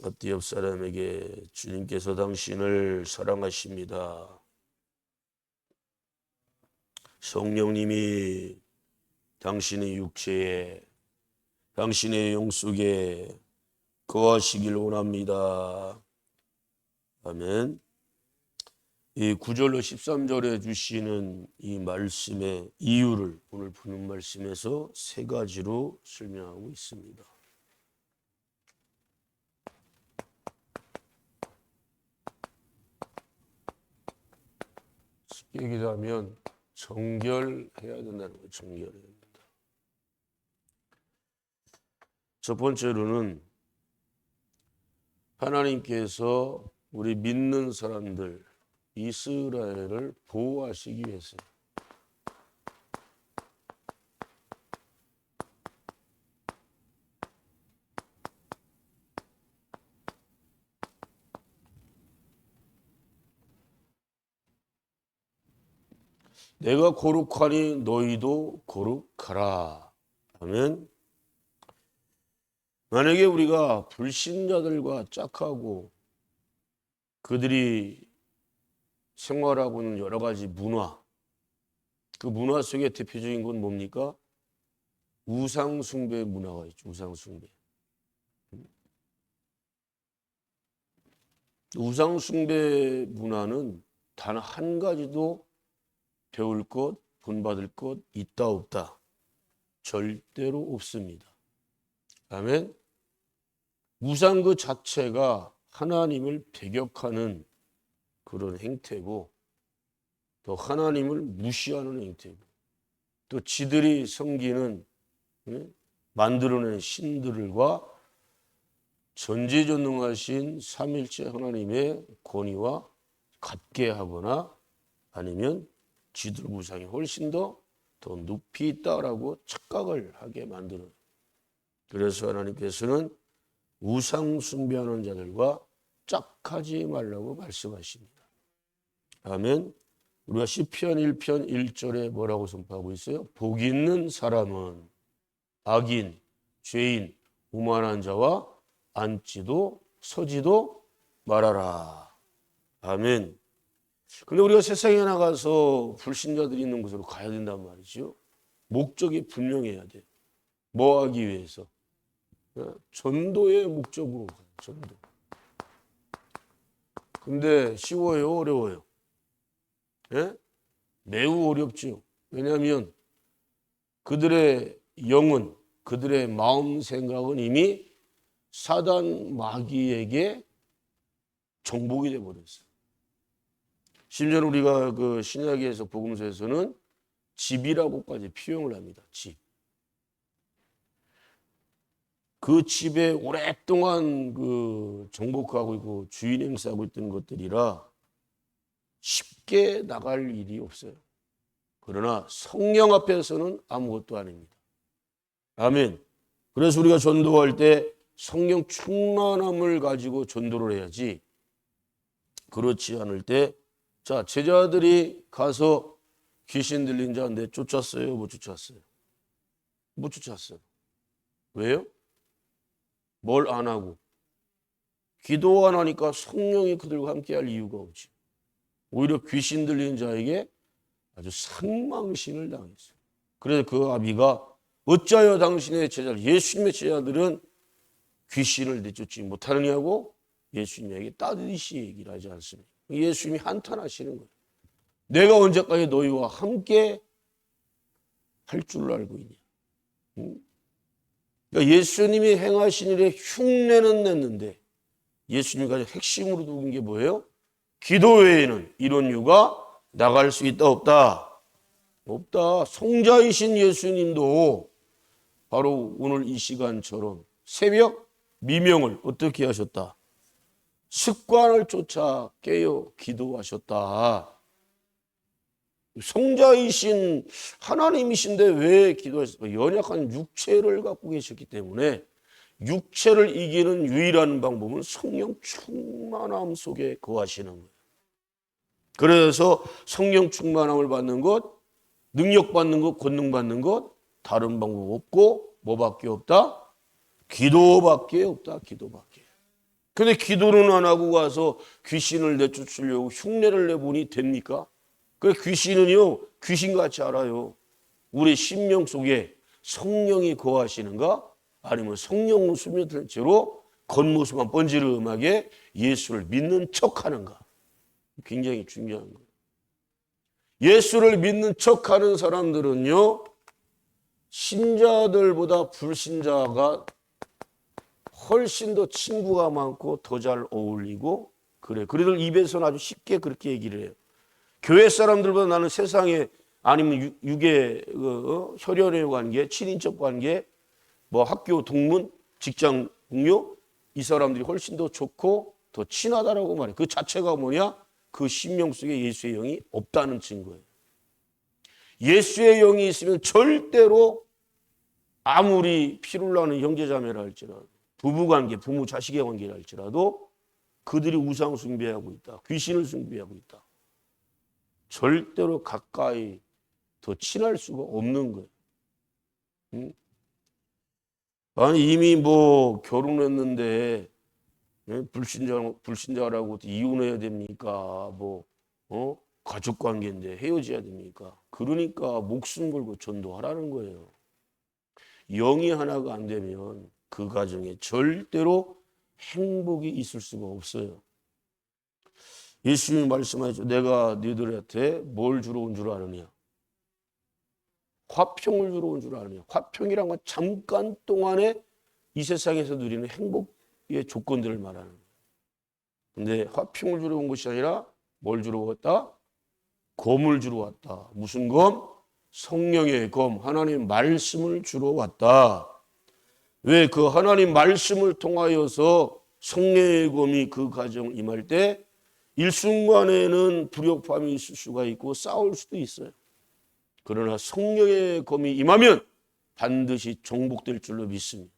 앞뒤 옆 사람에게 주님께서 당신을 사랑하십니다. 성령님이 당신의 육체에, 당신의 영 속에 거하시길 원합니다. 아멘. 이 9절로 13절에 주시는 이 말씀의 이유를 오늘 보는 말씀에서 세 가지로 설명하고 있습니다. 쉽게 얘기하면 정결해야 된다는 거예요. 정결해야 된다. 첫 번째로는 하나님께서 우리 믿는 사람들 이스라엘을 보호하시기 위해서 내가 거룩하니 너희도 거룩하라. 아멘. 만약에 우리가 불신자들과 짝하고 그들이 생활하고 있는 여러 가지 문화, 그 문화 속에 대표적인 건 뭡니까? 우상숭배 문화가 있죠. 우상숭배. 우상숭배 문화는 단 한 가지도 배울 것, 본받을 것 있다 없다? 절대로 없습니다. 아멘. 우상 그 자체가 하나님을 배격하는 그런 행태고, 또 하나님을 무시하는 행태고, 또 지들이 섬기는 만들어낸 신들과 전지전능하신 삼일체 하나님의 권위와 같게 하거나 아니면 지들 우상이 훨씬 더 높이 있다라고 착각을 하게 만드는. 그래서 하나님께서는 우상 숭배하는 자들과 짝하지 말라고 말씀하십니다. 아멘. 우리가 시편 1편 1절에 뭐라고 선포하고 있어요? 복 있는 사람은 악인, 죄인, 오만한 자와 앉지도 서지도 말아라. 아멘. 근데 우리가 세상에 나가서 불신자들이 있는 곳으로 가야 된단 말이죠. 목적이 분명해야 돼. 뭐 하기 위해서? 전도의 목적으로 가요. 전도. 근데 쉬워요? 어려워요? 예? 매우 어렵죠. 왜냐하면 그들의 영은, 그들의 마음 생각은 이미 사단 마귀에게 정복이 되어버렸어요. 심지어 우리가 그 신약에서 복음서에서는 집이라고까지 표현을 합니다. 집. 그 집에 오랫동안 그 정복하고 있고 주인 행사하고 있던 것들이라 쉽게 나갈 일이 없어요. 그러나 성령 앞에서는 아무것도 아닙니다. 아멘. 그래서 우리가 전도할 때 성령 충만함을 가지고 전도를 해야지, 그렇지 않을 때, 자, 제자들이 가서 귀신 들린 자 내 쫓았어요? 못 쫓았어요? 못 쫓았어요. 왜요? 뭘 안 하고? 기도 안 하니까 성령이 그들과 함께 할 이유가 없지. 오히려 귀신 들린 자에게 아주 상망신을 당했어요. 그래서 그 아비가 어찌하여 당신의 제자들, 예수님의 제자들은 귀신을 내쫓지 못하느냐고 예수님에게 따뜻이 얘기를 하지 않습니까? 예수님이 한탄하시는 거예요. 내가 언제까지 너희와 함께 할 줄 알고 있냐? 그러니까 예수님이 행하신 일의 흉내는 냈는데 예수님이 가장 핵심으로 두는 게 뭐예요? 기도 외에는 이런 유가 나갈 수 있다 없다? 없다. 성자이신 예수님도 바로 오늘 이 시간처럼 새벽 미명을 어떻게 하셨다? 습관을 쫓아 깨어 기도하셨다. 성자이신 하나님이신데 왜 기도하셨을까? 연약한 육체를 갖고 계셨기 때문에 육체를 이기는 유일한 방법은 성령 충만함 속에 거하시는 거예요. 그래서 성령 충만함을 받는 것, 능력 받는 것, 권능 받는 것, 다른 방법 없고 뭐밖에 없다? 기도밖에 없다. 기도밖에. 근데 기도는 안 하고 가서 귀신을 내쫓으려고 흉내를 내보니 됩니까? 그 귀신은요, 귀신같이 알아요. 우리 심령 속에 성령이 거하시는가? 아니면 성령으로 스며든 채로 겉모습만 번지르르하게 예수를 믿는 척하는가? 굉장히 중요한 거예요. 예수를 믿는 척하는 사람들은요, 신자들보다 불신자가 훨씬 더 친구가 많고 더 잘 어울리고 그래. 그래들 입에서는 아주 쉽게 그렇게 얘기를 해요. 교회 사람들보다 나는 세상에 아니면 육의 혈연의 관계, 친인척 관계, 뭐 학교 동문, 직장 동료 이 사람들이 훨씬 더 좋고 더 친하다라고 말해. 그 자체가 뭐냐? 그 심령 속에 예수의 영이 없다는 증거예요. 예수의 영이 있으면 절대로 아무리 피를 나는 형제자매라 할지라도 부부관계, 부모 자식의 관계라 할지라도 그들이 우상 숭배하고 있다. 귀신을 숭배하고 있다. 절대로 가까이 더 친할 수가 없는 거예요. 응? 아니 이미 뭐 결혼했는데 불신자라고 이혼해야 됩니까? 뭐 가족 관계인데 헤어져야 됩니까? 그러니까 목숨 걸고 전도하라는 거예요. 영이 하나가 안 되면 그 가정에 절대로 행복이 있을 수가 없어요. 예수님이 말씀하셨죠. 내가 너희들한테 뭘 주러 온 줄 아느냐? 화평을 주러 온 줄 아느냐? 화평이란 건 잠깐 동안에 이 세상에서 누리는 행복의 조건들을 말하는 거예요. 근데 화평을 주러 온 것이 아니라 뭘 주러 왔다? 검을 주러 왔다. 무슨 검? 성령의 검, 하나님 말씀을 주러 왔다. 왜 그 하나님 말씀을 통하여서 성령의 검이 그 가정을 임할 때 일순간에는 불협화음이 있을 수가 있고 싸울 수도 있어요. 그러나 성령의 검이 임하면 반드시 정복될 줄로 믿습니다.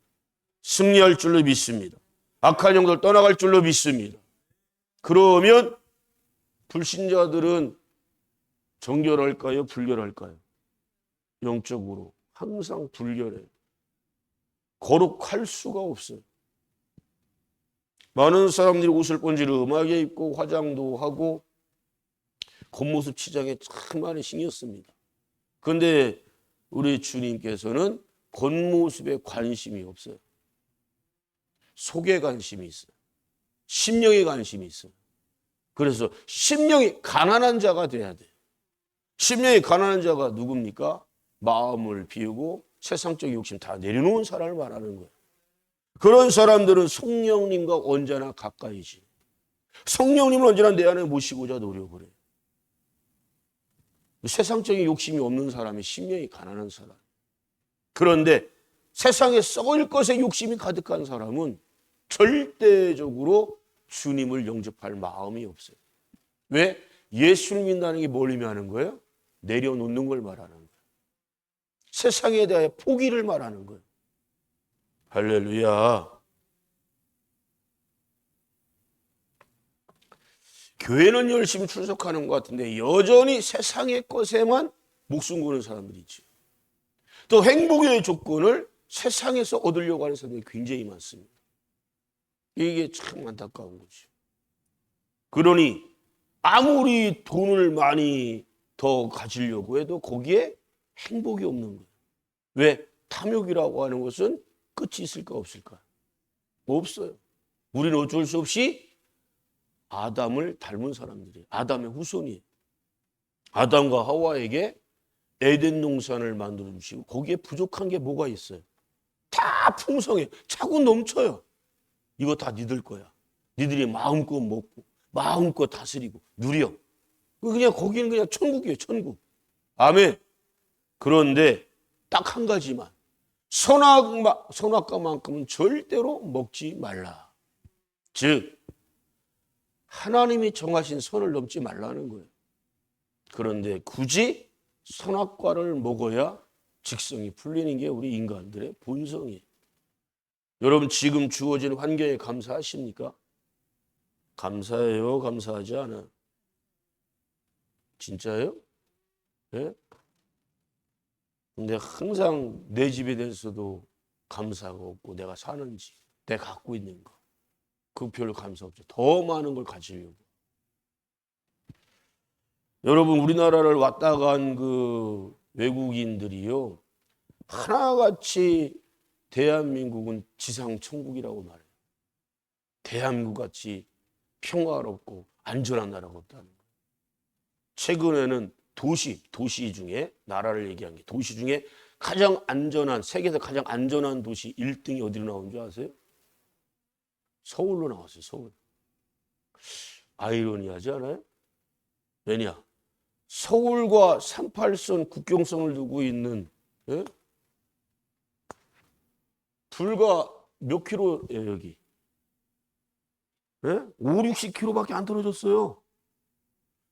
승리할 줄로 믿습니다. 악한 영들 떠나갈 줄로 믿습니다. 그러면 불신자들은 정결할까요? 불결할까요? 영적으로 항상 불결해요. 거룩할 수가 없어요. 많은 사람들이 옷을 번지르르하게 입고 화장도 하고 겉모습 치장에 참 많이 신경 씁니다. 그런데 우리 주님께서는 겉모습에 관심이 없어요. 속에 관심이 있어요. 심령에 관심이 있어요. 그래서 심령이 가난한 자가 돼야 돼요. 심령이 가난한 자가 누굽니까? 마음을 비우고 세상적 욕심 다 내려놓은 사람을 말하는 거예요. 그런 사람들은 성령님과 언제나 가까이지. 성령님을 언제나 내 안에 모시고자 노력을 해요. 세상적인 욕심이 없는 사람이 심령이 가난한 사람. 그런데 세상에 썩을 것에 욕심이 가득한 사람은 절대적으로 주님을 영접할 마음이 없어요. 왜? 예수를 믿는다는 게 뭘 의미하는 거예요? 내려놓는 걸 말하는 거예요. 세상에 대해 포기를 말하는 거예요. 할렐루야. 교회는 열심히 출석하는 것 같은데 여전히 세상의 것에만 목숨 거는 사람들이 있죠. 또 행복의 조건을 세상에서 얻으려고 하는 사람들이 굉장히 많습니다. 이게 참 안타까운 거죠. 그러니 아무리 돈을 많이 더 가지려고 해도 거기에 행복이 없는 거예요. 왜? 탐욕이라고 하는 것은 끝이 있을까 없을까? 없어요. 우리는 어쩔 수 없이 아담을 닮은 사람들이에요. 아담의 후손이에요. 아담과 하와에게 에덴 동산을 만들어 주시고 거기에 부족한 게 뭐가 있어요? 다 풍성해. 차고 넘쳐요. 이거 다 니들 거야. 니들이 마음껏 먹고 마음껏 다스리고 누려. 그냥 거기는 그냥 천국이에요. 천국. 아멘. 그런데 딱 한 가지만 선악과만큼은 절대로 먹지 말라. 즉 하나님이 정하신 선을 넘지 말라는 거예요. 그런데 굳이 선악과를 먹어야 직성이 풀리는 게 우리 인간들의 본성이에요. 여러분 지금 주어진 환경에 감사하십니까? 감사해요? 감사하지 않아요? 진짜요? 네? 근데 항상 내 집에 대해서도 감사가 없고 내가 사는 집, 내가 갖고 있는 거 그 별로 감사 없죠. 더 많은 걸 가지려고. 여러분, 우리나라를 왔다 간 그 외국인들이요, 하나같이 대한민국은 지상천국이라고 말해요. 대한민국같이 평화롭고 안전한 나라가 없다는 거예요. 최근에는 도시 중에, 나라를 얘기한 게 도시 중에 가장 안전한, 세계에서 가장 안전한 도시 1등이 어디로 나온 줄 아세요? 서울로 나왔어요. 서울. 아이러니하지 않아요? 왜냐? 서울과 38선 국경선을 두고 있는, 예? 불과 몇 킬로예요, 여기? 예? 5, 60킬로밖에 안 떨어졌어요.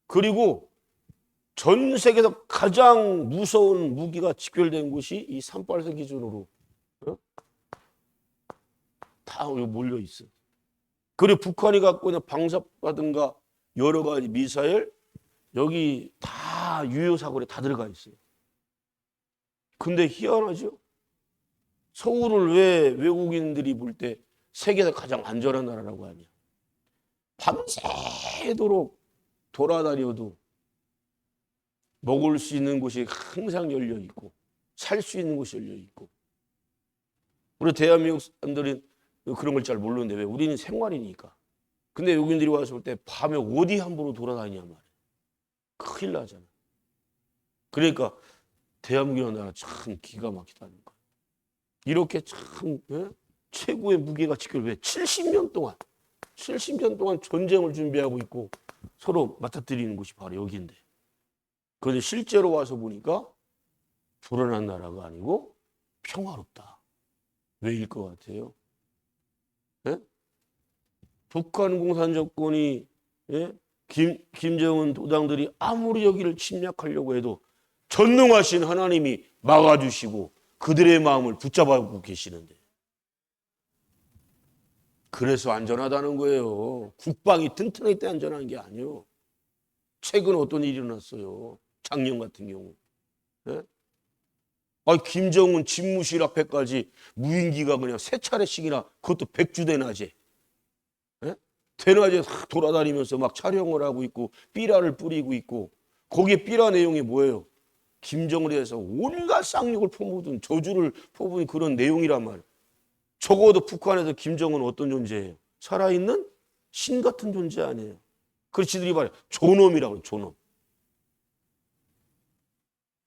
그리고 전 세계에서 가장 무서운 무기가 집결된 곳이 이 38선 기준으로, 예? 다 몰려 있어요. 그리고 북한이 갖고 있는 방사파든가 여러 가지 미사일, 여기 다 유효사거리에 다 들어가 있어요. 근데 희한하죠? 서울을 왜 외국인들이 볼 때 세계에서 가장 안전한 나라라고 하냐? 밤새도록 돌아다녀도 먹을 수 있는 곳이 항상 열려 있고, 살 수 있는 곳이 열려 있고. 우리 대한민국 사람들은 그런 걸 잘 모르는데 왜? 우리는 생활이니까. 근데 외국인들이 와서 볼 때 밤에 어디 함부로 돌아다니냐 말이야. 큰일 나잖아. 그러니까 대한민국이라는 나라 참 기가 막히다는 거야. 이렇게 참, 예? 최고의 무게가 지켜 왜 70년 동안 전쟁을 준비하고 있고 서로 맞닥뜨리는 곳이 바로 여기인데. 그런데 실제로 와서 보니까 불안한 나라가 아니고 평화롭다. 왜일 것 같아요? 예? 북한 공산 정권이, 예? 김정은 도당들이 아무리 여기를 침략하려고 해도 전능하신 하나님이 막아주시고 그들의 마음을 붙잡고 계시는데, 그래서 안전하다는 거예요. 국방이 튼튼할 때 안전한 게 아니에요. 최근 어떤 일이 일어났어요. 작년 같은 경우. 예? 김정은 집무실 앞에까지 무인기가 그냥 3차례씩이나, 그것도 백주대 낮에, 예? 대낮에 돌아다니면서 막 촬영을 하고 있고 삐라를 뿌리고 있고, 거기에 삐라 내용이 뭐예요? 김정은에 대해서 온갖 쌍욕을 퍼붓은, 저주를 퍼붓은 그런 내용이란 말이에요. 적어도 북한에서 김정은은 어떤 존재예요? 살아있는 신 같은 존재 아니에요. 그래서 지들이 말해 존엄이라고 해요. 존엄.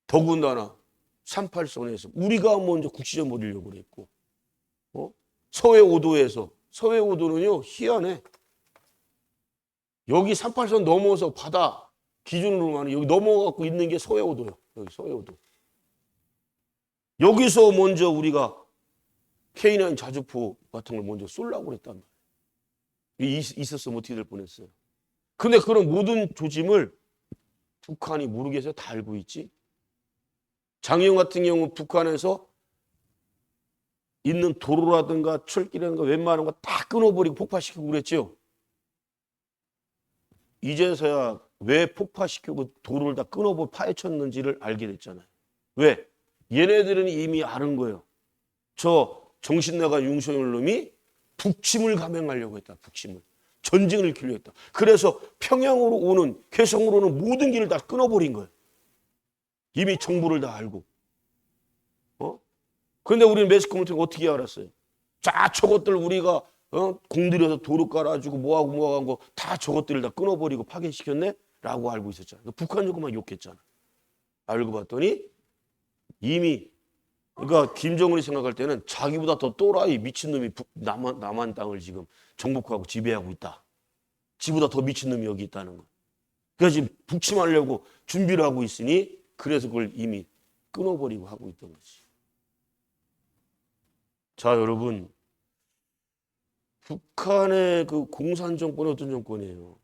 더군다나 38선에서 우리가 먼저 국시전 버리려고 그랬고, 서해 5도는요 희한해. 여기 38선 넘어서 바다 기준으로만 여기 넘어가고 있는 게 서해 5도예요. 여기 서해 5도. 여기서 먼저 우리가 K9 자주포 같은 걸 먼저 쏠라고 그랬단 말이에요. 있었으면 어떻게 될 뻔했어요. 근데 그런 모든 조짐을 북한이 모르겠어요. 다 알고 있지. 작년 같은 경우 북한에서 있는 도로라든가 철길이라든가 웬만한 거 다 끊어버리고 폭파시키고 그랬죠. 이제서야 왜 폭파시키고 도로를 다 끊어버리고 파헤쳤는지를 알게 됐잖아요. 왜? 얘네들은 이미 아는 거예요. 저 정신 나간 융소열 놈이 북침을 감행하려고 했다. 북침을. 전쟁을 일으키려고 했다. 그래서 평양으로 오는, 개성으로 오는 모든 길을 다 끊어버린 거예요. 이미 정보를 다 알고. 그런데 우리는 매스컴을 통해 어떻게 알았어요? 자, 저것들 우리가 공들여서 도로 깔아주고 뭐하고 한 거 다 저것들을 다 끊어버리고 파괴시켰네? 라고 알고 있었잖아요. 북한 정권만 욕했잖아. 알고 봤더니 이미, 그러니까 김정은이 생각할 때는 자기보다 더 또라이 미친놈이 남한 땅을 지금 정복하고 지배하고 있다. 지보다 더 미친놈이 여기 있다는 거. 그래서 지금 북침하려고 준비를 하고 있으니 그래서 그걸 이미 끊어버리고 하고 있던 거지. 자, 여러분, 북한의 그 공산 정권이 어떤 정권이에요?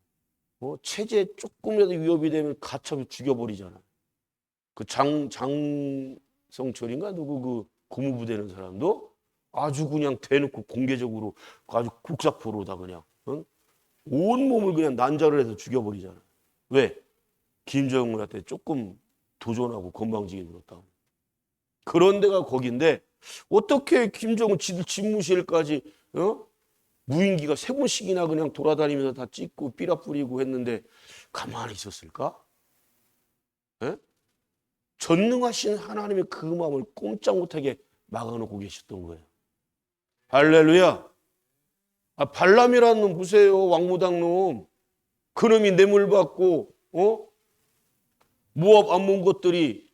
체제에 조금이라도 위협이 되면 가차없이 죽여버리잖아. 그 장성철인가 누구 그 고무부 되는 사람도 아주 그냥 대놓고 공개적으로 아주 국사포로다 그냥 온 몸을 그냥 난자를 해서 죽여버리잖아. 왜? 김정은한테 조금 도전하고 건방지게 굴었다. 그런 데가 거긴데 어떻게 김정은 지들 집무실까지 무인기가 3번씩이나 그냥 돌아다니면서 다 찍고 삐라 뿌리고 했는데 가만히 있었을까? 예? 전능하신 하나님의 그 마음을 꼼짝 못하게 막아놓고 계셨던 거예요. 할렐루야. 발람이라는 놈 보세요. 왕무당 놈. 그놈이 뇌물 받고 모압 암몬 것들이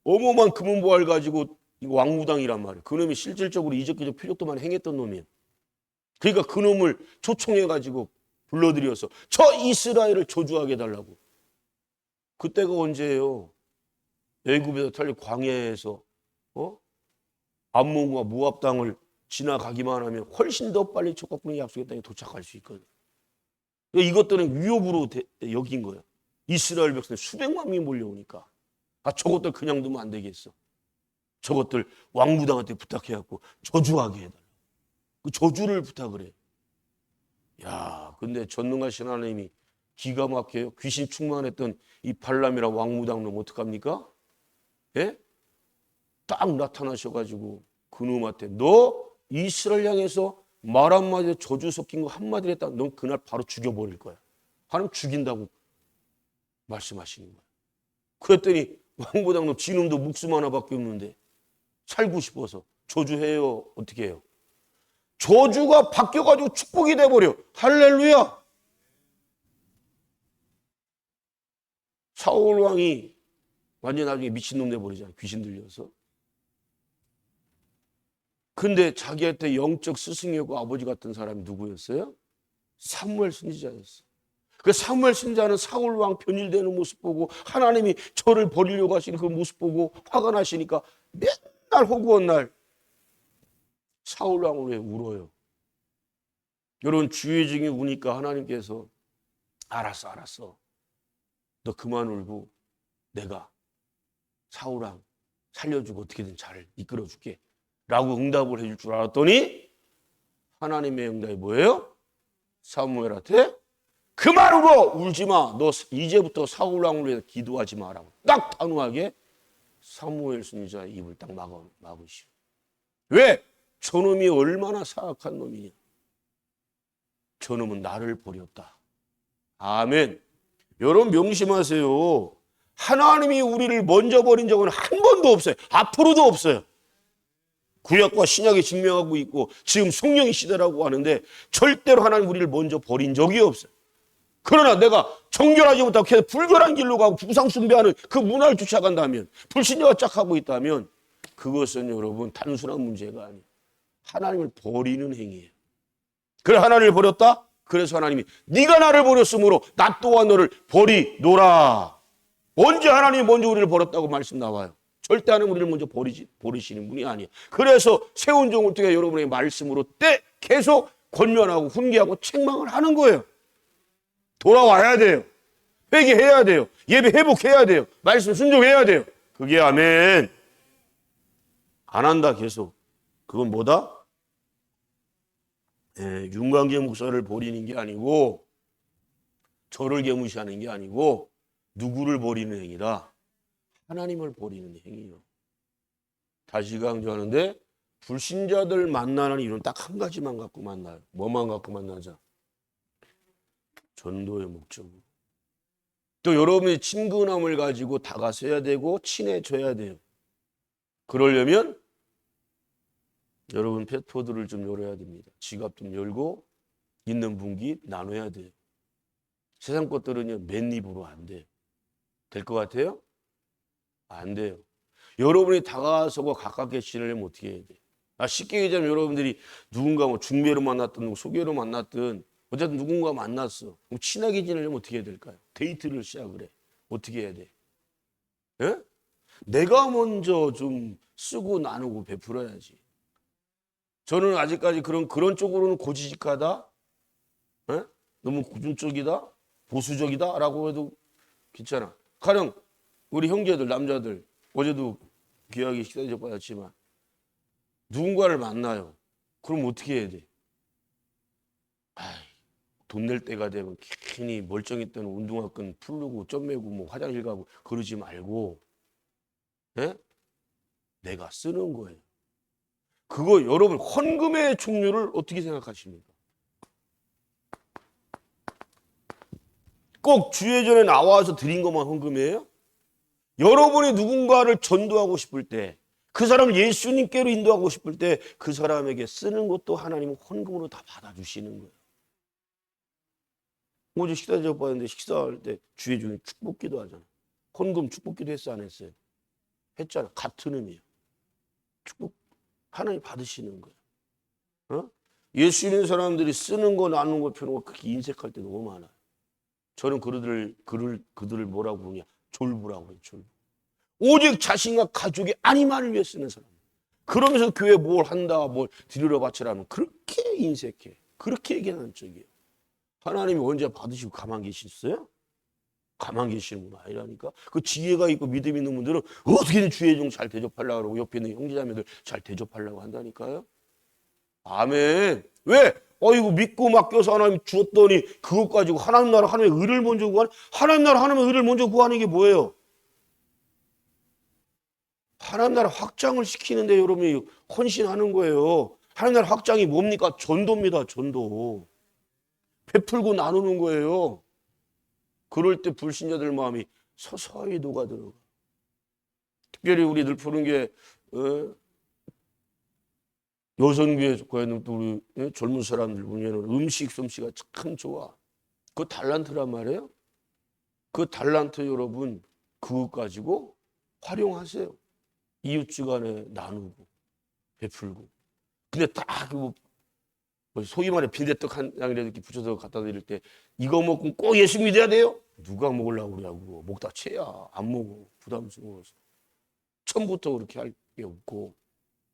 어마어마한 금은보화를 가지고 이거 왕무당이란 말이에요. 그놈이 실질적으로 이적기적 표적도만 행했던 놈이에요. 그러니까 그놈을 초청해가지고 불러들여서 저 이스라엘을 저주하게 해달라고. 그때가 언제예요? 애굽에서 탈려 광야에서 암몬과 모압 땅을 지나가기만 하면 훨씬 더 빨리 촉각군의 약속의 땅에 도착할 수 있거든요. 이것들은 위협으로 여긴 거예요. 이스라엘 백성들 수백만 명이 몰려오니까 저것들 그냥 두면 안 되겠어. 저것들 왕무당한테 부탁해갖고 저주하게 해달라. 그 저주를 부탁을 해. 야, 근데 전능하신 하나님이 기가 막혀요. 귀신 충만했던 이 발람이랑 왕무당 놈 어떡합니까? 예? 딱 나타나셔가지고 그놈한테 너 이스라엘 향해서 말 한마디에 저주 섞인 거 한마디를 했다. 넌 그날 바로 죽여버릴 거야. 하나님 죽인다고 말씀하시는 거야. 그랬더니 왕무당 놈 지놈도 목숨 하나밖에 없는데 살고 싶어서 저주해요. 어떻게 해요? 저주가 바뀌어가지고 축복이 돼버려. 할렐루야. 사울 왕이 완전 나중에 미친놈 돼버리잖아. 귀신 들려서. 근데 자기한테 영적 스승이었고 아버지 같은 사람이 누구였어요? 사무엘 선지자였어. 그 사무엘 선지자는 사울 왕 변질되는 모습 보고 하나님이 저를 버리려고 하시는 그 모습 보고 화가 나시니까 맨날 허구한 날 사울 왕을 왜 울어요? 여러분 주의 중에 우니까 하나님께서 알았어. 너 그만 울고 내가 사울 왕 살려주고 어떻게든 잘 이끌어줄게 라고 응답을 해줄 줄 알았더니 하나님의 응답이 뭐예요? 사무엘한테 그만 울어! 울지 마. 너 이제부터 사울 왕을 위해서 기도하지 마라고 딱 단호하게 사무엘 선지자의 입을 딱 막으시오. 왜? 저놈이 얼마나 사악한 놈이냐. 저놈은 나를 버렸다. 아멘. 여러분 명심하세요. 하나님이 우리를 먼저 버린 적은 한 번도 없어요. 앞으로도 없어요. 구약과 신약이 증명하고 있고 지금 성령의 시대라고 하는데 절대로 하나님 우리를 먼저 버린 적이 없어요. 그러나 내가 정결하지 못하고 계속 불결한 길로 가고 부상 숭배하는 그 문화를 쫓아간다면 불신자가 짝하고 있다면 그것은 여러분 단순한 문제가 아니에요. 하나님을 버리는 행위예요. 그래 하나님을 버렸다? 그래서 하나님이 네가 나를 버렸으므로 나 또한 너를 버리노라. 언제 하나님이 먼저 우리를 버렸다고 말씀 나와요? 절대 하나님 우리를 먼저 버리시는 분이 아니에요. 그래서 세운 종을 통해 여러분의 말씀으로 계속 권면하고 훈계하고 책망을 하는 거예요. 돌아와야 돼요. 회개해야 돼요. 예배 회복해야 돼요. 말씀 순종해야 돼요. 그게 아멘. 안 한다 계속. 그건 뭐다? 윤광계 목사를 버리는 게 아니고 저를 개무시하는 게 아니고 누구를 버리는 행위다? 하나님을 버리는 행위요. 다시 강조하는데 불신자들 만나는 이유는 딱 한 가지만 갖고 만나요. 뭐만 갖고 만나자? 전도의 목적으로. 또 여러분이 친근함을 가지고 다가서야 되고 친해져야 돼요. 그러려면 여러분 패스포드를 좀 열어야 됩니다. 지갑 좀 열고 있는 분기 나눠야 돼요. 세상 것들은요 맨입으로 안 돼요. 될 것 같아요? 안 돼요. 여러분이 다가서고 가깝게 지내려면 어떻게 해야 돼요? 쉽게 얘기하자면 여러분들이 누군가 뭐 중매로 만났든 소개로 만났든 어쨌든 누군가 만났어. 그럼 친하게 지내려면 어떻게 해야 될까요? 데이트를 시작을 해. 어떻게 해야 돼? 예? 내가 먼저 좀 쓰고 나누고 베풀어야지. 저는 아직까지 그런 쪽으로는 고지식하다, 예? 너무 고준적이다, 보수적이다라고 해도 괜찮아. 가령 우리 형제들, 남자들 어제도 귀하게 식사 대접받았지만 누군가를 만나요. 그럼 어떻게 해야 돼? 돈 낼 때가 되면 괜히 멀쩡했던 운동화끈 풀르고 점 매고 뭐 화장실 가고 그러지 말고 예? 내가 쓰는 거예요. 그거 여러분 헌금의 종류를 어떻게 생각하십니까? 꼭 주회전에 나와서 드린 것만 헌금이에요? 여러분이 누군가를 전도하고 싶을 때, 그 사람을 예수님께로 인도하고 싶을 때 그 사람에게 쓰는 것도 하나님은 헌금으로 다 받아주시는 거예요. 어제 식사 대접받았는데 식사할 때 주회 중에 축복기도 하잖아요. 헌금 축복기도 했어 안 했어요? 했잖아. 같은 의미예요. 축복 하나님 받으시는 거예요. 어? 예수 믿는 사람들이 쓰는 거 나누는 거 펴는 거 그렇게 인색할 때 너무 많아요. 저는 그들을 뭐라고 부르냐? 졸부라고 그래요. 졸부. 오직 자신과 가족의 안위만을 위해 쓰는 사람. 그러면서 교회 뭘 한다, 뭘 드리러 바치라면 그렇게 인색해. 그렇게 얘기하는 쪽이에요. 하나님이 언제 받으시고 가만 계시겠어요? 가만 계시는 분 아니라니까. 그 지혜가 있고 믿음 있는 분들은 어떻게든 주의 종 잘 대접하려고 그러고 옆에 있는 형제자매들 잘 대접하려고 한다니까요. 아멘. 왜? 이거 믿고 맡겨서 하나님 주었더니 그것 가지고 하나님 나라 하나님의 의를 먼저 구하는, 하나님 나라 하나님의 의를 먼저 구하는 게 뭐예요? 하나님 나라 확장을 시키는데 여러분이 헌신하는 거예요. 하나님 나라 확장이 뭡니까? 전도입니다. 전도. 베풀고 나누는 거예요. 그럴 때 불신자들 마음이 서서히 녹아들어가. 특별히 우리 늘 푸는 게 여성교회 속하는 또 우리 젊은 사람들 보면은 음식 솜씨가 참 좋아. 그 달란트란 말이에요. 그 달란트 여러분 그거 가지고 활용하세요. 이웃지간에 나누고 베풀고. 근데 딱 소위 말해 빈대떡 한 장이라도 이렇게 붙여서 갖다 드릴 때 이거 먹고 꼭 예수 믿어야 돼요? 누가 먹으려고 그러냐고. 먹다 채야. 안 먹어. 부담스러워서. 처음부터 그렇게 할 게 없고,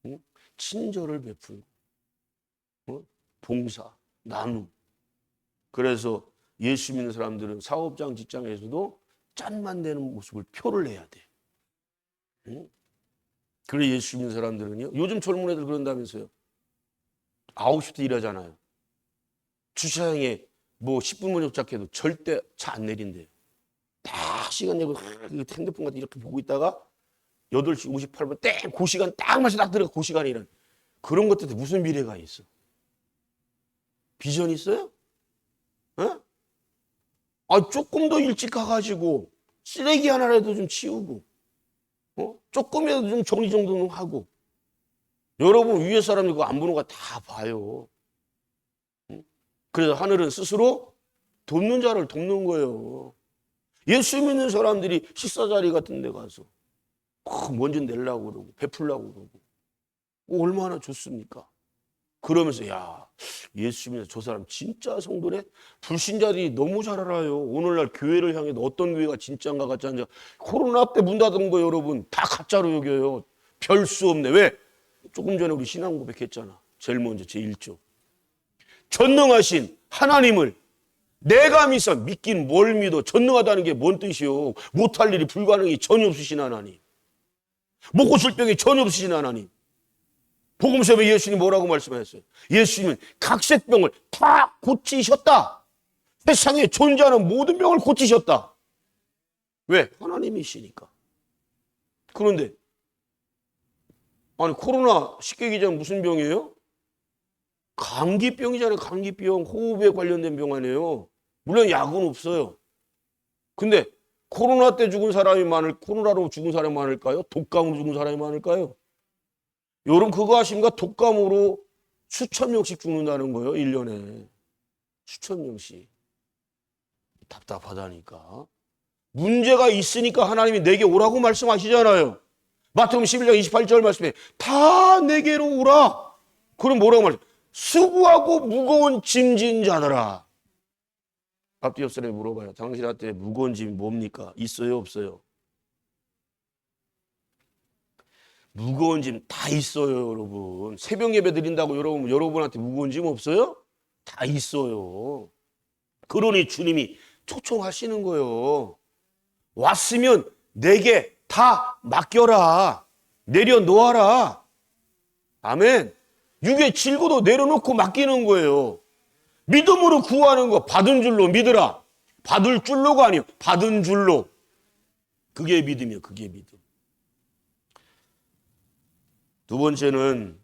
응? 친절을 베풀고, 봉사, 나눔. 그래서 예수 믿는 사람들은 사업장 직장에서도 짠만 되는 모습을 표를 내야 돼. 응? 그래 예수 믿는 사람들은요. 요즘 젊은 애들 그런다면서요. 9시 때 일하잖아요. 주차장에 뭐 10분 먼저 도착해도 절대 차 안 내린대요. 딱 시간 내고 핸드폰 같은 이렇게 보고 있다가 8시 58분 땡! 그 시간 딱 맞춰 딱 들어가 그 시간에 일하는. 그런 것들도 무슨 미래가 있어? 비전 있어요? 어? 조금 더 일찍 가가지고 쓰레기 하나라도 좀 치우고 조금이라도 좀 정리정돈 하고 여러분 위에 사람이 그거 안 보는 거 다 봐요. 그래서 하늘은 스스로 돕는 자를 돕는 거예요. 예수 믿는 사람들이 식사 자리 같은 데 가서 먼저 내려고 그러고 베풀려고 그러고 얼마나 좋습니까? 그러면서 야 예수 믿는 저 사람 진짜 성도네? 불신자들이 너무 잘 알아요. 오늘날 교회를 향해 어떤 교회가 진짜인가 가짜인가. 코로나 때 문 닫은 거 여러분 다 가짜로 여겨요. 별 수 없네. 왜? 조금 전에 우리 신앙 고백했잖아. 제일 먼저 제1조. 전능하신 하나님을 내가 믿어. 믿긴 뭘 믿어. 전능하다는 게 뭔 뜻이요? 못할 일이 불가능이 전혀 없으신 하나님. 못 고칠 병이 전혀 없으신 하나님. 복음서에 예수님 뭐라고 말씀하셨어요? 예수님은 각색병을 다 고치셨다. 세상에 존재하는 모든 병을 고치셨다. 왜? 하나님이시니까. 그런데 코로나 쉽게 얘기하면 무슨 병이에요? 감기병이잖아요. 감기병, 호흡에 관련된 병 아니에요. 물론 약은 없어요. 근데 코로나 때 죽은 사람이 코로나로 죽은 사람이 많을까요? 독감으로 죽은 사람이 많을까요? 여러분 그거 아십니까? 독감으로 수천 명씩 죽는다는 거예요. 1년에. 수천 명씩. 답답하다니까. 문제가 있으니까 하나님이 내게 오라고 말씀하시잖아요. 마태복음 11장 28절 말씀에 다 내게로 오라. 그럼 뭐라고 말해요? 수고하고 무거운 짐진 자들아. 앞뒤 옆 사람이 물어봐요. 당신한테 무거운 짐이 뭡니까? 있어요? 없어요? 무거운 짐 다 있어요, 여러분. 새벽 예배 드린다고 여러분한테 무거운 짐 없어요? 다 있어요. 그러니 주님이 초청하시는 거예요. 왔으면 내게 다 맡겨라. 내려놓아라. 아멘. 육의 질고도 내려놓고 맡기는 거예요. 믿음으로 구하는 거 받은 줄로 믿으라. 받을 줄로가 아니에요. 받은 줄로. 그게 믿음이에요. 그게 믿음. 두 번째는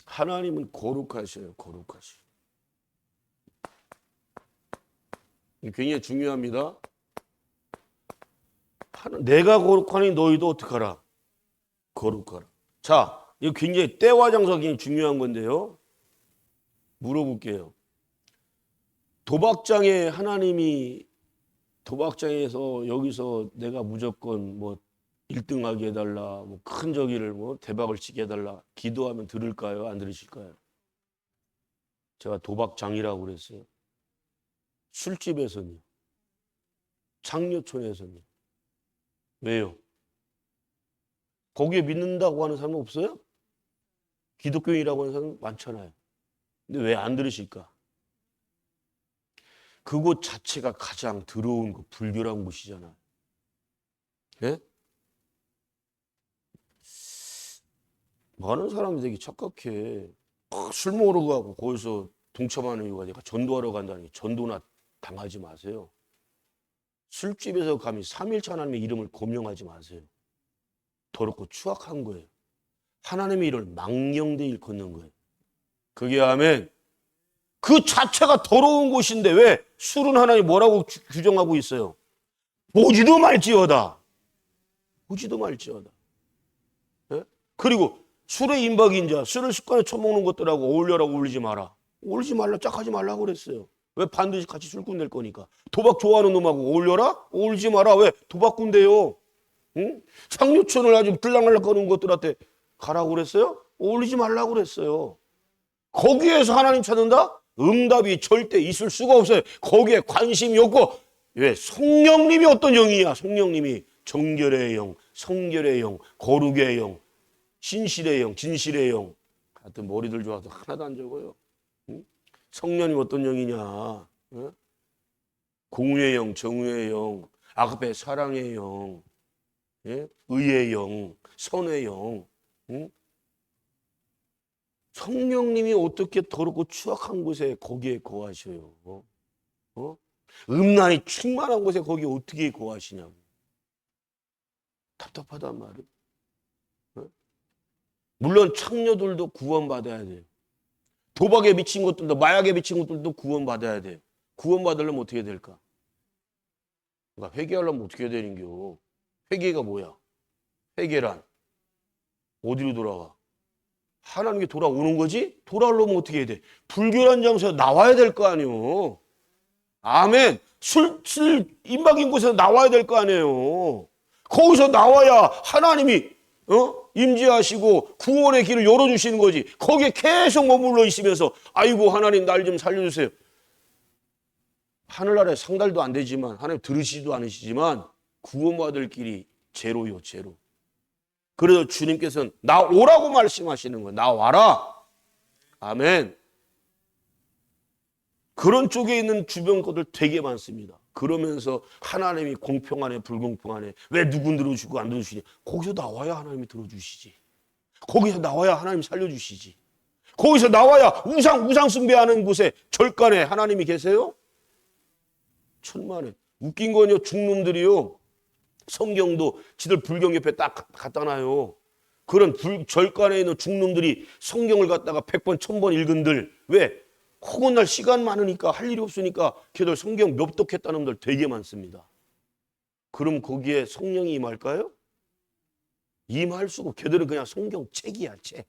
하나님은 거룩하셔요. 거룩하셔. 굉장히 중요합니다. 내가 거룩하니 너희도 어떡하라? 거룩하라. 자, 이거 굉장히 때와 장소가 굉장히 중요한 건데요. 물어볼게요. 도박장에 하나님이 도박장에서 여기서 내가 무조건 뭐 1등하게 해달라, 뭐 큰 저기를 뭐 대박을 치게 해달라 기도하면 들을까요? 안 들으실까요? 제가 도박장이라고 그랬어요. 술집에서는요. 장려촌에서는요. 왜요? 거기에 믿는다고 하는 사람은 없어요? 기독교인이라고 하는 사람은 많잖아요. 근데 왜 안 들으실까? 그곳 자체가 가장 더러운 거, 불교라는 곳이잖아요. 예? 많은 사람들이 되게 착각해. 술 먹으러 가고 거기서 동참하는 이유가 내가 전도하러 간다니 전도나 당하지 마세요. 술집에서 감히 3일차 하나님의 이름을 고명하지 마세요. 더럽고 추악한 거예요. 하나님의 이름을 망령되 일컫는 거예요. 그게 아멘. 그 자체가 더러운 곳인데 왜 술은 하나님 뭐라고 규정하고 있어요? 보지도 말지어다. 보지도 말지어다. 예? 그리고 술의 임박인 자, 술을 습관에 처먹는 것들하고 어울려라고 어울리지 마라. 어울리지 말라, 짝하지 말라고 그랬어요. 왜? 반드시 같이 술꾼 될 거니까. 도박 좋아하는 놈하고 어울려라? 어울리지 마라. 왜? 도박꾼데요. 응? 상류촌을 아주 들락날락 거는 것들한테 가라고 그랬어요? 어울리지 말라고 그랬어요. 거기에서 하나님 찾는다? 응답이 절대 있을 수가 없어요. 거기에 관심이 없고. 왜? 성령님이 어떤 영이냐? 성령님이 정결의 영, 성결의 영, 거룩의 영, 신실의 영, 진실의 영. 하여튼 머리들 좋아서 하나도 안 적어요. 응? 성령님 어떤 영이냐? 응? 공의의 영, 정의의 영, 아가페 사랑의 영, 예? 의의 영, 선의 영. 응? 성령님이 어떻게 더럽고 추악한 곳에 거기에 거하셔요? 음란이 충만한 곳에 거기에 어떻게 거하시냐고. 답답하단 말이에요. 물론 창녀들도 구원받아야 돼요. 도박에 미친 것들도, 마약에 미친 것들도 구원받아야 돼요. 구원받으려면 어떻게 될까? 그러니까 회개하려면 어떻게 되는겨? 회개가 뭐야? 회개란 어디로 돌아가? 하나님께 돌아오는 거지? 돌아오려면 어떻게 해야 돼? 불결한 장소에 나와야 될 거 아니에요. 아멘. 술 임박인 곳에서 나와야 될 거 아니에요. 거기서 나와야 하나님이 임재하시고 구원의 길을 열어주시는 거지. 거기에 계속 머물러 있으면서 아이고 하나님 날 좀 살려주세요. 하늘나라에 상달도 안 되지만 하나님 들으시지도 않으시지만 구원받을 길이 제로요, 제로. 그래서 주님께서는 나 오라고 말씀하시는 거예요. 나 와라. 아멘. 그런 쪽에 있는 주변 것들 되게 많습니다. 그러면서 하나님이 공평하네 불공평하네 왜 누군 들어주고 안 들어주시냐. 거기서 나와야 하나님이 들어주시지. 거기서 나와야 하나님 살려주시지. 거기서 나와야 우상 숭배하는 곳에 절간에 하나님이 계세요? 천만에. 웃긴 건요 중놈들이요 성경도 지들 불경 옆에 딱 갖다 놔요. 그런 절간에 있는 중놈들이 성경을 갖다가 100번 1000번 읽은들 왜? 혹은 날 시간 많으니까 할 일이 없으니까 걔들 성경 엽독했다는 놈들 되게 많습니다. 그럼 거기에 성령이 임할까요? 임할 수가 없고 걔들은 그냥 성경책이야 책.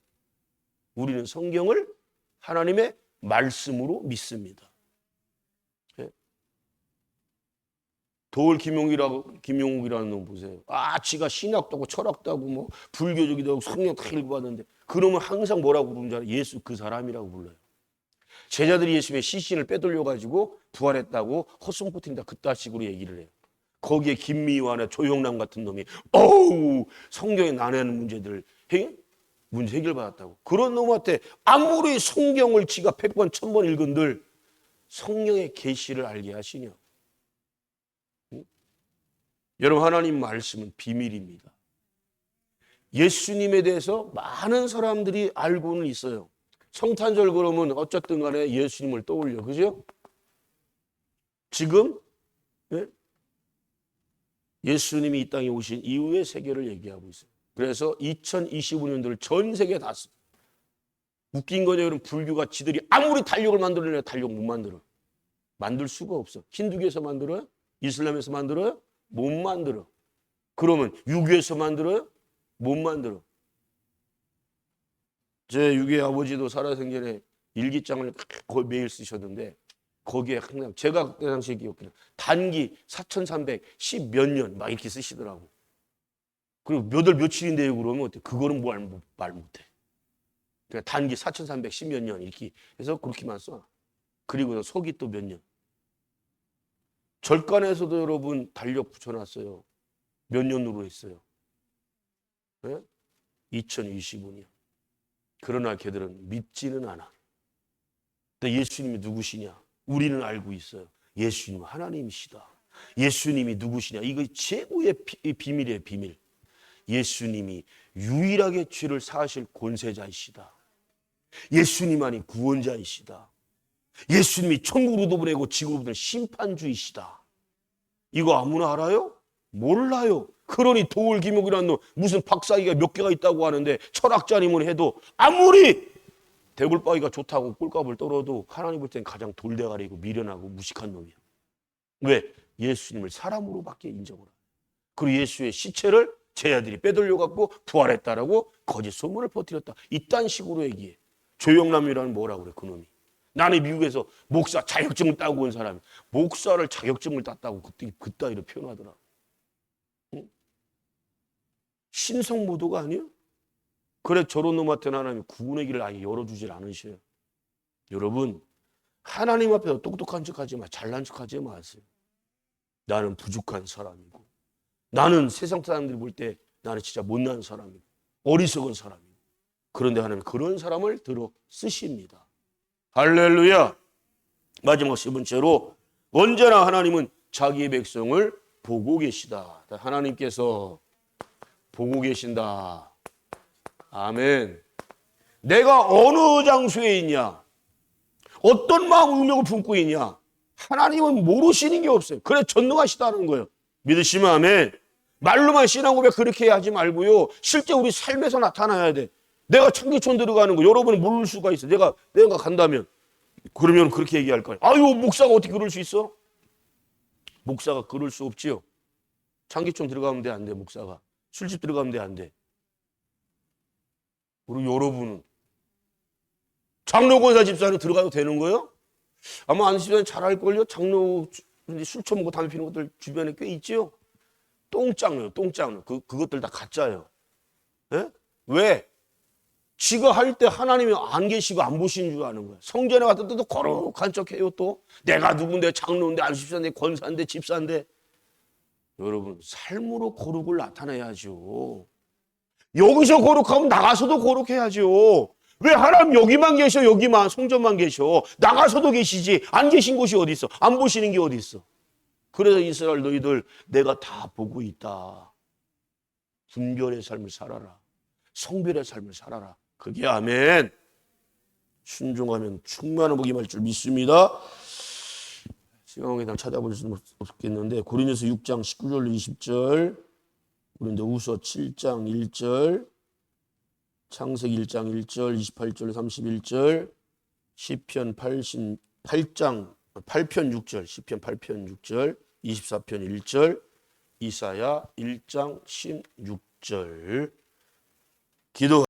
우리는 성경을 하나님의 말씀으로 믿습니다. 도울 김용욱이라는 놈 보세요. 지가 신학도 하고 철학도 하고 뭐 불교적이도 하고 성경 다 읽어봤는데 그러면 항상 뭐라고 부르는 줄 알아요? 예수 그 사람이라고 불러요. 제자들이 예수님의 시신을 빼돌려가지고 부활했다고 헛송포팅다 그따 식으로 얘기를 해요. 거기에 김미화나 조영남 같은 놈이 성경에 난해하는 문제들을 문제 해결받았다고. 그런 놈한테 아무리 성경을 지가 100번 1000번 읽은들 성령의 계시를 알게 하시냐. 여러분 하나님 말씀은 비밀입니다. 예수님에 대해서 많은 사람들이 알고는 있어요. 성탄절 그러면 어쨌든 간에 예수님을 떠올려. 그죠? 지금 예수님이 이 땅에 오신 이후의 세계를 얘기하고 있어요. 그래서 2025년도를 전 세계에 다 써. 웃긴 거죠. 여러분 불교가 지들이 아무리 달력을 만들어내야 달력 못 만들어. 만들 수가 없어. 힌두교에서 만들어요? 이슬람에서 만들어요? 못 만들어. 그러면 유교에서 만들어요? 못 만들어. 제 유괴 아버지도 살아생전에 일기장을 거의 매일 쓰셨는데 거기에 항상 제가 그때 당시에 기억해요. 단기 4310 몇 년 막 이렇게 쓰시더라고. 그리고 몇 월 며칠인데요 그러면 어때? 그거는 말 못해. 그러니까 단기 4310 몇 년 이렇게 해서 그렇게만 써. 그리고 속이 또 몇 년. 절간에서도 여러분 달력 붙여놨어요. 몇 년으로 했어요? 네? 2025년. 그러나 걔들은 믿지는 않아. 근데 예수님이 누구시냐? 우리는 알고 있어요. 예수님은 하나님이시다. 예수님이 누구시냐? 이거 최고의 비밀이에요, 비밀. 예수님이 유일하게 죄를 사하실 권세자이시다. 예수님만이 구원자이시다. 예수님이 천국으로도 보내고 지구로 보내는 심판주이시다. 이거 아무나 알아요? 몰라요. 그러니 도울 기목이라는 놈 무슨 박사기가 몇 개가 있다고 하는데 철학자님은 해도 아무리 대굴바위가 좋다고 꿀값을 떨어도 하나님 볼 때는 가장 돌대가리고 미련하고 무식한 놈이야. 왜? 예수님을 사람으로밖에 인정을 안 해. 그리고 예수의 시체를 제자들이 빼돌려갖고 부활했다라고 거짓 소문을 퍼뜨렸다. 이딴 식으로 얘기해. 조영남이라는 뭐라고 그래 그놈이. 나는 미국에서 목사 자격증을 따고 온 사람이 목사를 자격증을 땄다고 그따위로 표현하더라. 응? 신성모도가 아니에요? 그래 저런 놈한테는 하나님이 구원의 길을 아예 열어주질 않으셔요. 여러분 하나님 앞에서 똑똑한 척하지 마. 잘난 척하지 마세요. 나는 부족한 사람이고 나는 세상 사람들이 볼 때 나는 진짜 못난 사람이고 어리석은 사람이고 그런데 하나님 그런 사람을 들어 쓰십니다. 할렐루야. 마지막 세 번째로 언제나 하나님은 자기의 백성을 보고 계시다. 하나님께서 보고 계신다. 아멘. 내가 어느 장소에 있냐 어떤 마음 의욕을 품고 있냐 하나님은 모르시는 게 없어요. 그래 전능하시다는 거예요. 믿으시면 아멘. 말로만 신앙 고백 그렇게 하지 말고요. 실제 우리 삶에서 나타나야 돼. 내가 청계천 들어가는 거 여러분은 모를 수가 있어. 내가 간다면 그러면 그렇게 얘기할 거예요. 아유 목사가 어떻게 그럴 수 있어? 목사가 그럴 수 없지요. 청계천 들어가면 돼 안 돼? 목사가 술집 들어가면 돼 안 돼? 그리고 여러분은 장로 권사 집사로 들어가도 되는 거예요? 아마 안 쓰면 잘할걸요. 장로 술 처먹고 담배 피는 것들 주변에 꽤 있지요. 똥장로요, 똥장로. 그것들 다 가짜예요. 예? 왜? 지가 할 때 하나님이 안 계시고 안 보시는 줄 아는 거야. 성전에 갔을 때도 거룩한 척해요. 또 내가 누군데 장로인데 안수사인데 권사인데 집사인데. 여러분 삶으로 거룩을 나타내야죠. 여기서 거룩하면 나가서도 거룩해야죠. 왜 하나님 여기만 계셔 여기만 성전만 계셔. 나가서도 계시지 안 계신 곳이 어디 있어. 안 보시는 게 어디 있어. 그래서 이스라엘 너희들 내가 다 보고 있다. 분별의 삶을 살아라. 성별의 삶을 살아라. 그게 아멘. 순종하면 충만한 복이 임할 줄 믿습니다. 시간관계상 찾아볼 수는 없겠는데 고린도서 6장 19절 20절 고린도후서 7장 1절 창세기 1장 1절 28절 31절 시편 8장 8편 6절 시편 8편 6절 24편 1절 이사야 1장 16절 기도